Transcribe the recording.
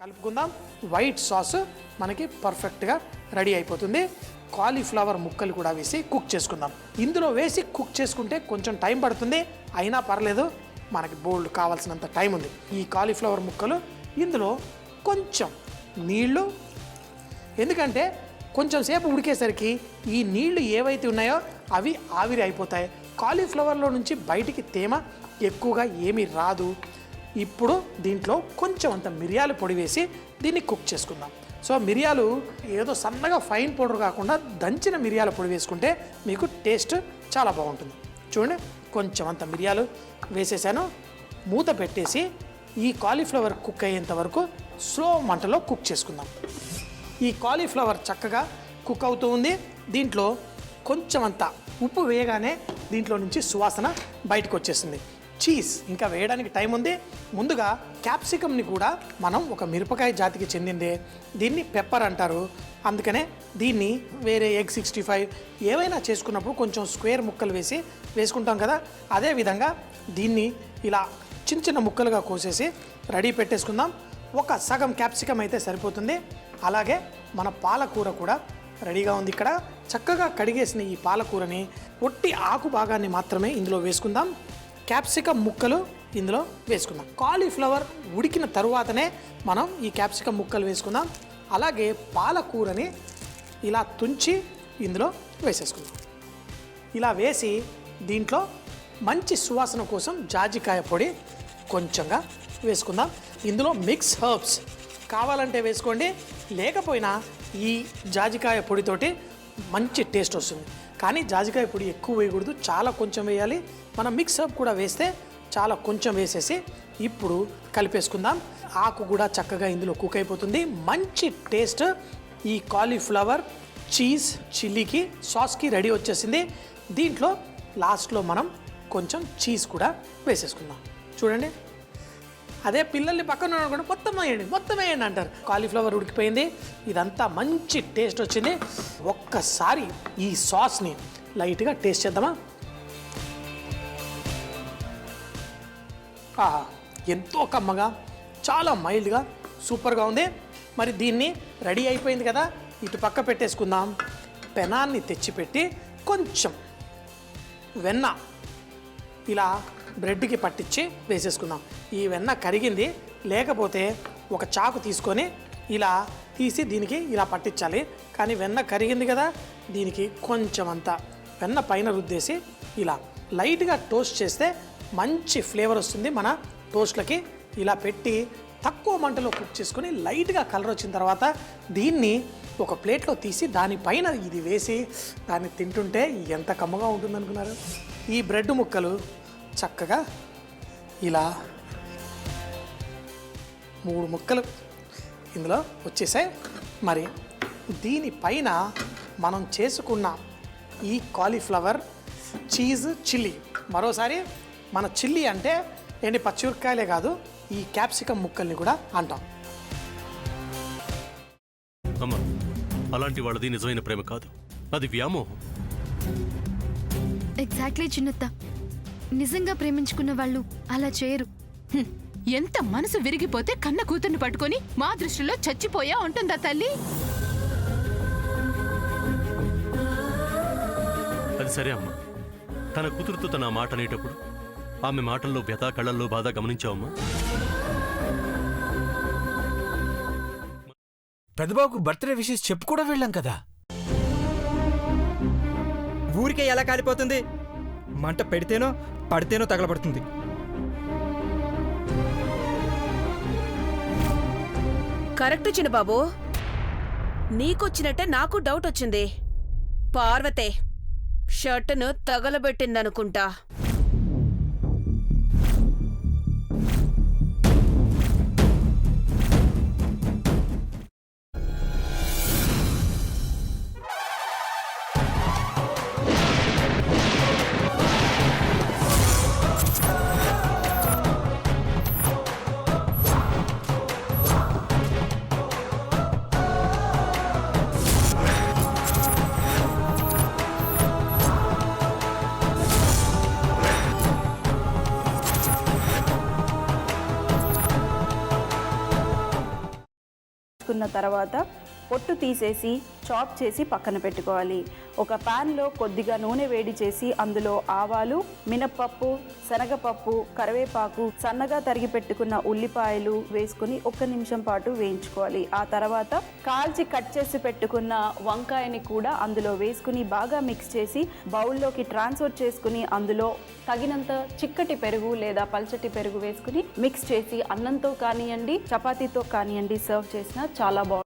కలుపుకుందాం. White sauce మనకి పర్ఫెక్ట్గా రెడీ అయిపోతుంది. కాలీఫ్లవర్ ముక్కలు కూడా వేసి కుక్ చేసుకుందాం. ఇందులో వేసి కుక్ చేసుకుంటే కొంచెం టైం పడుతుంది, అయినా పర్లేదు, మనకి బోల్డ్ కావాల్సినంత టైం ఉంది. ఈ కాలీఫ్లవర్ ముక్కలు ఇందులో కొంచెం నీళ్లు, ఎందుకంటే కొంచెం సేపు ఉడికేసరికి ఈ నీళ్లు ఏవైతే ఉన్నాయో అవి ఆవిరి అయిపోతాయి. కాలీఫ్లవర్లో నుంచి బయటికి తేమ ఎక్కువగా ఏమీ రాదు. ఇప్పుడు దీంట్లో కొంచెం అంత మిరియాల పొడి వేసి దీన్ని కుక్ చేసుకుందాం. సో మిరియాలు ఏదో సన్నగా ఫైన్ పౌడర్ కాకుండా దంచిన మిరియాల పొడి వేసుకుంటే మీకు టేస్ట్ చాలా బాగుంటుంది. చూడండి, కొంచెం అంత మిరియాలు వేసేసాను. మూత పెట్టేసి ఈ కాలీఫ్లవర్ కుక్ అయ్యేంత వరకు స్లో మంటలో కుక్ చేసుకుందాం. ఈ కాలీఫ్లవర్ చక్కగా కుక్ అవుతూ ఉంది. దీంట్లో కొంచెం అంత ఉప్పు వేయగానే దీంట్లో నుంచి సువాసన బయటకు వచ్చేసింది. చీజ్ ఇంకా వేయడానికి టైం ఉంది. ముందుగా క్యాప్సికమ్ని కూడా మనం ఒక మిరపకాయ జాతికి చెందిందే, దీన్ని పెప్పర్ అంటారు. అందుకనే దీన్ని వేరే ఎగ్ 65 ఏవైనా చేసుకున్నప్పుడు కొంచెం స్క్వేర్ ముక్కలు వేసుకుంటాం కదా, అదేవిధంగా దీన్ని ఇలా చిన్న చిన్న ముక్కలుగా కోసేసి రెడీ పెట్టేసుకుందాం. ఒక సగం క్యాప్సికమ్ అయితే సరిపోతుంది. అలాగే మన పాలకూర కూడా రెడీగా ఉంది. ఇక్కడ చక్కగా కడిగేసిన ఈ పాలకూరని ఒట్టి ఆకు భాగాన్ని మాత్రమే ఇందులో వేసుకుందాం. క్యాప్సికమ్ ముక్కలు ఇందులో వేసుకుందాం. కాలీఫ్లవర్ ఉడికిన తరువాతనే మనం ఈ క్యాప్సికమ్ ముక్కలు వేసుకుందాం. అలాగే పాలకూరని ఇలా తుంచి ఇందులో వేసేసుకుందాం. ఇలా వేసి దీంట్లో మంచి సువాసన కోసం జాజికాయ పొడి కొంచెంగా వేసుకుందాం. ఇందులో మిక్స్ హర్బ్స్ కావాలంటే వేసుకోండి, లేకపోయినా ఈ జాజికాయ పొడితోటి మంచి టేస్ట్ వస్తుంది. కానీ జాజికాయ పొడి ఎక్కువ వేయకూడదు, చాలా కొంచెం వేయాలి. మనం మిక్స్ హర్బ్ కూడా వేస్తే చాలా కొంచెం వేసేసి ఇప్పుడు కలిపేసుకుందాం. ఆకు కూడా చక్కగా ఇందులో కుక్ అయిపోతుంది. మంచి టేస్ట్ ఈ కాలీఫ్లవర్ చీజ్ చిల్లీకి సాస్కి రెడీ వచ్చేసింది. దీంట్లో లాస్ట్లో మనం కొంచెం చీజ్ కూడా వేసేసుకుందాం. చూడండి, అదే పిల్లల్ని పక్కన అనుకుంటే మొత్తం వేయండి అంటారు. కాలీఫ్లవర్ ఉడికిపోయింది, ఇదంతా మంచి టేస్ట్ వచ్చింది. ఒక్కసారి ఈ సాస్ని లైట్గా టేస్ట్ చేద్దామా? ఎంతో కమ్మగా, చాలా మైల్డ్గా, సూపర్గా ఉంది. మరి దీన్ని రెడీ అయిపోయింది కదా, ఇటు పక్క పెట్టేసుకుందాం. పెనాన్ని తెచ్చిపెట్టి కొంచెం వెన్న ఇలా బ్రెడ్కి పట్టించి వేసేసుకుందాం. ఈ వెన్న కరిగింది, లేకపోతే ఒక చాకు తీసుకొని ఇలా తీసి దీనికి ఇలా పట్టించాలి. కానీ వెన్న కరిగింది కదా, దీనికి కొంచెం అంత వెన్న పైన రుద్దేసి ఇలా లైట్గా టోస్ట్ చేస్తే మంచి ఫ్లేవర్ వస్తుంది మన టోస్ట్లకి. ఇలా పెట్టి తక్కువ మంటలో కుక్ చేసుకొని లైట్గా కలర్ వచ్చిన తర్వాత దీన్ని ఒక ప్లేట్లో తీసి దానిపైన ఇది వేసి దాన్ని తింటుంటే ఎంత కమ్మగా ఉంటుందనుకున్నారు. ఈ బ్రెడ్ ముక్కలు చక్కగా ఇలా 3 ముక్కలు ఇందులో వచ్చేసాయి. మరి దీనిపైన మనం చేసుకున్న ఈ కాలీఫ్లవర్ చీజ్ చిల్లీ, మరోసారి మన చిల్లీ అంటే ఏంటి పచ్చిమిరపకాయలే కాదు, ఈ క్యాప్సికమ్ ముక్కల్ని కూడా అంటాం. అమ్మా, అలాంటి వాళ్ళది నిజమైన ప్రేమ కాదు, అది వ్యామోహం. ఎగ్జాక్ట్లీ చిన్నత్త, నిజంగా ప్రేమించుకున్న వాళ్ళు అలా చేయరు. ఎంత మనసు విరిగిపోతే కన్న కూతుర్ని పట్టుకొని మా దృష్టిలో చచ్చిపోయా ఉంటుందా తల్లి? అది సరే అమ్మా, తన కూతురుతో తన మాట అనేటప్పుడు ఆమె మాటల్లో వ్యథ, కళ్ళల్లో బాధ గమనించావమ్మా? పెద్దబాబుకు బర్త్డే విషెస్ చెప్పు కూడా వెళ్ళాం కదా. ఊరికే ఎలా కాలిపోతుంది? మంట పెడితేనో పడితేనో తగలబడుతుంది. కరెక్ట్ చిన్నబాబు, నీకొచ్చినట్టే నాకు డౌట్ వచ్చింది. పార్వతే షర్టును తగలబెట్టిందనుకుంటా. కున్న తర్వాత పొట్టు తీసేసి చాప్ చేసి పక్కన పెట్టుకోవాలి. ఒక ప్యాన్లో కొద్దిగా నూనె వేడి చేసి అందులో ఆవాలు, మినప్పప్పు, శనగపప్పు, కరివేపాకు, సన్నగా తరిగి పెట్టుకున్న ఉల్లిపాయలు వేసుకుని 1 నిమిషం పాటు వేయించుకోవాలి. ఆ తర్వాత కాల్చి కట్ చేసి పెట్టుకున్న వంకాయని కూడా అందులో వేసుకుని బాగా మిక్స్ చేసి బౌల్లోకి ట్రాన్స్ఫర్ చేసుకుని అందులో తగినంత చిక్కటి పెరుగు లేదా పల్చటి పెరుగు వేసుకుని మిక్స్ చేసి అన్నంతో కానివ్వండి, చపాతీతో కానివ్వండి సర్వ్ చేసినా చాలా బాగుంటుంది.